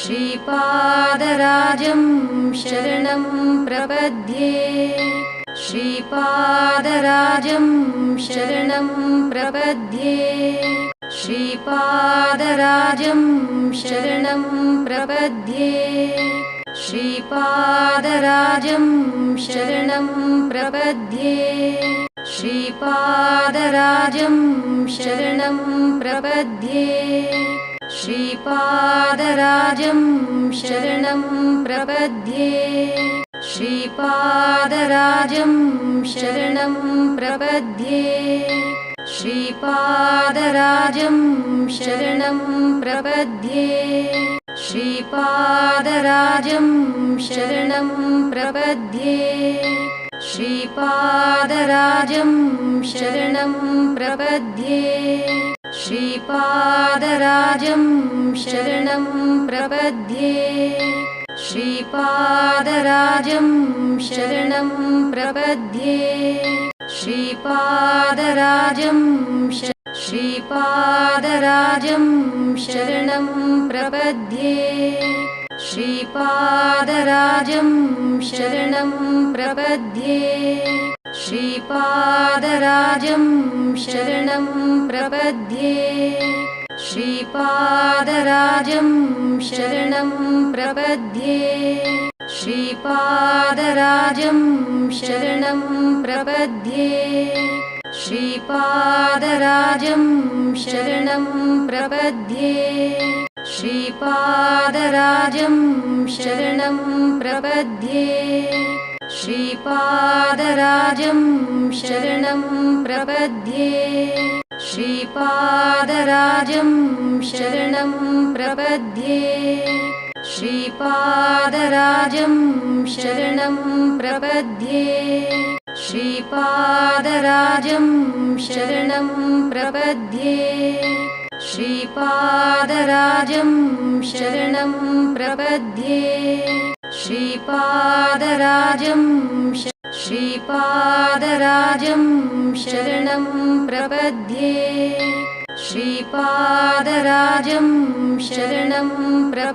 श्रीपादराजं शरणं प्रपद्ये श्रीपादराजं शरणं प्रपद्ये श्रीपादराजं शरणं प्रपद्ये श्रीपादराजं शरणं प्रपद्ये श्रीपादराजं शरणं प्रपद्ये श्रीपादराजं शरणं प्रपद्ये श्रीपादराजं शरणं प्रपद्ये श्रीपादराजं शरणं प्रपद्ये श्रीपादराजं शरणं प्रपद्ये श्रीपादराजं शरणं प्रपद्ये श्रीपादराजं शरणं प्रपद्ये श्रीपादराजं शरणं प्रपद्ये श्रीपादराजं श्रीपादराजं शरणं प्रपद्ये श्रीपादराजं शरणं प्रपद्ये श्रीपादराजं शरणं प्रपद्ये श्रीपादराजं शरणं प्रपद्ये श्रीपादराजं शरणं प्रपद्ये श्रीपादराजं शरणं प्रपद्ये श्रीपादराजं शरणं प्रपद्ये श्रीपादराजं शरणं प्रपद्ये श्रीपादराजं शरणं प्रपद्ये श्रीपादराजं शरणं प्रपद्ये श्रीपादराजं शरणं प्रपद्ये श्रीपादराजं शरणं प्रपद्ये श्रीपादराजं श्रीपादराजं शरणं प्रपद्ये श्रीपादराजं शरणं प्रपद्ये